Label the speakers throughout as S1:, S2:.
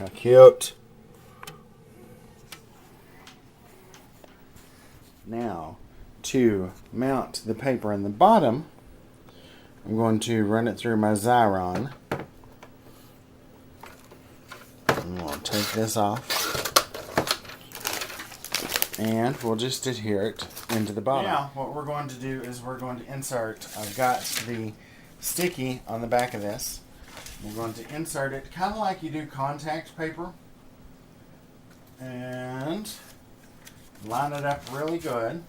S1: How cute. Now, to mount the paper in the bottom, I'm going to run it through my Xyron. I'm going to take this off. And we'll just adhere it into the bottom. Now, what we're going to do is we're going to insert, I've got the sticky on the back of this. We're going to insert it kind of like you do contact paper. And line it up really good.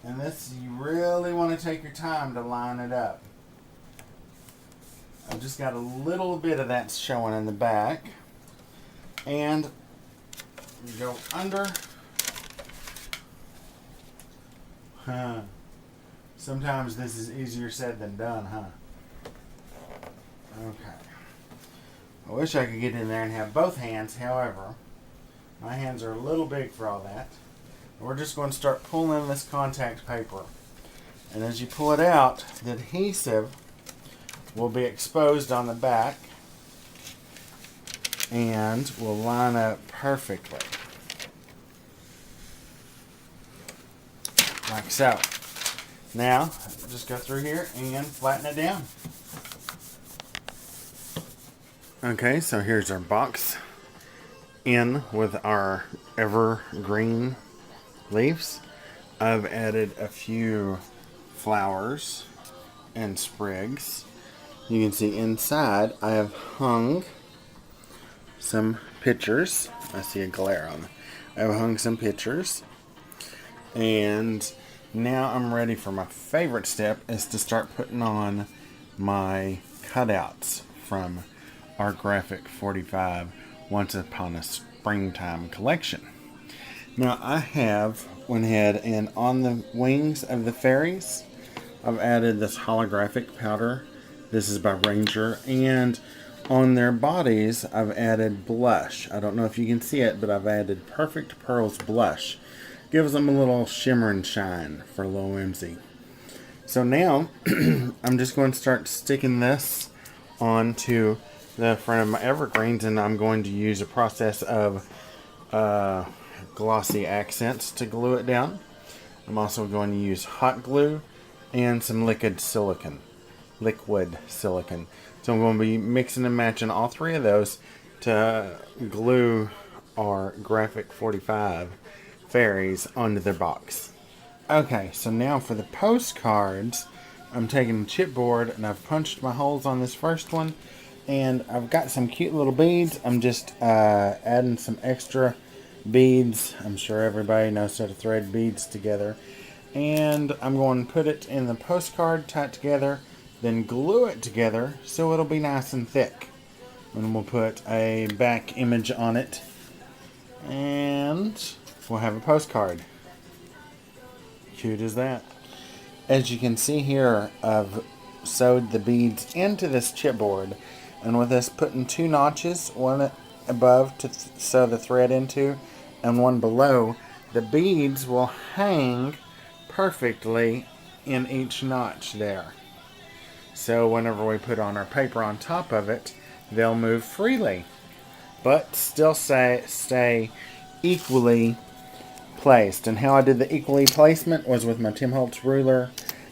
S1: And this, you really want to take your time to line it up. I've just got a little bit of that showing in the back. And you go under. Sometimes this is easier said than done, huh? Okay. I wish I could get in there and have both hands. However, my hands are a little big for all that. We're just going to start pulling this contact paper. And as you pull it out, the adhesive will be exposed on the back and will line up perfectly. Like so. Now, just go through here and flatten it down. Okay, so here's our box in with our evergreen leaves. I've added a few flowers and sprigs. You can see inside I have hung some pictures. I see a glare on them. I've hung some pictures. And now I'm ready for my favorite step, is to start putting on my cutouts from our Graphic 45 Once Upon a Springtime collection. Now I have went ahead and on the wings of the fairies, I've added this holographic powder. This is by Ranger. And on their bodies, I've added blush. I don't know if you can see it, but I've added Perfect Pearls blush. Gives them a little shimmer and shine for a little whimsy. So now, I'm just going to start sticking this onto the front of my evergreens, and I'm going to use a process of glossy accents to glue it down. I'm also going to use hot glue and some liquid silicone. So I'm going to be mixing and matching all three of those to glue our Graphic 45 fairies onto their box. Okay, so now for the postcards, I'm taking the chipboard and I've punched my holes on this first one, and I've got some cute little beads. I'm just adding some extra beads. I'm sure everybody knows how to thread beads together. And I'm going to put it in the postcard, tie it together, then glue it together so it'll be nice and thick. And we'll put a back image on it, and we'll have a postcard. Cute as that. As you can see here, I've sewed the beads into this chipboard, and with this putting two notches, one above to sew the thread into and one below, the beads will hang perfectly in each notch there. So whenever we put on our paper on top of it, they'll move freely, but still stay equally placed. And how I did the equally placement was with my Tim Holtz ruler,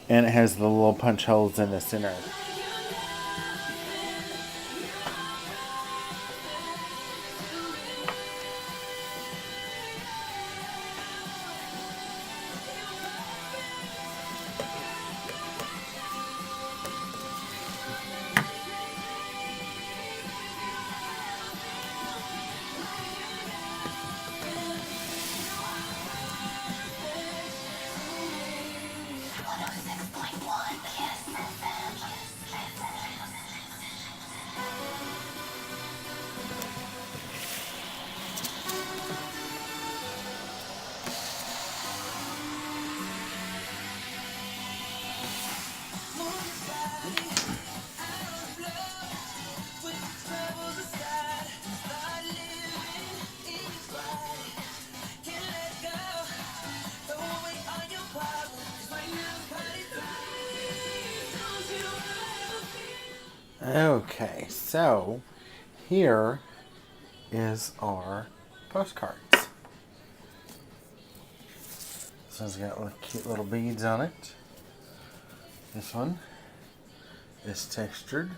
S1: and it has the little punch holes in the center. Okay, so here is our postcards. This one's got cute little beads on it. This one is textured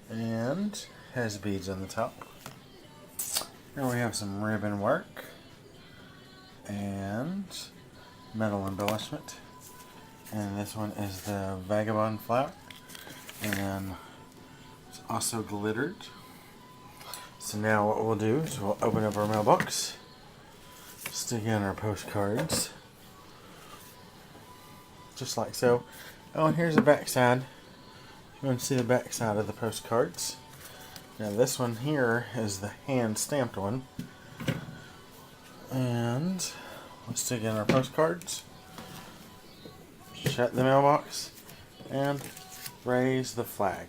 S1: and has beads on the top. Here we have some ribbon work and metal embellishment. And this one is the vagabond flower. And then it's also glittered. So now what we'll do is we'll open up our mailbox, stick in our postcards, just like so. Oh, and here's the back side. You want to see the back side of the postcards. Now this one here is the hand stamped one. And we'll stick in our postcards, shut the mailbox, and raise the flag.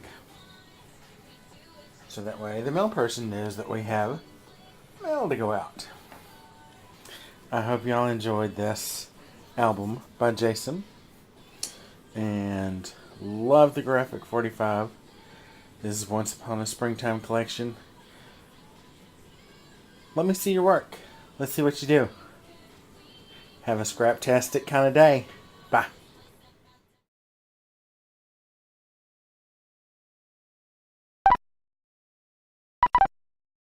S1: So that way the mail person knows that we have mail to go out. I hope y'all enjoyed this album by Jason. And love the Graphic 45. This is Once Upon a Springtime collection. Let me see your work. Let's see what you do. Have a scraptastic kind of day. Bye.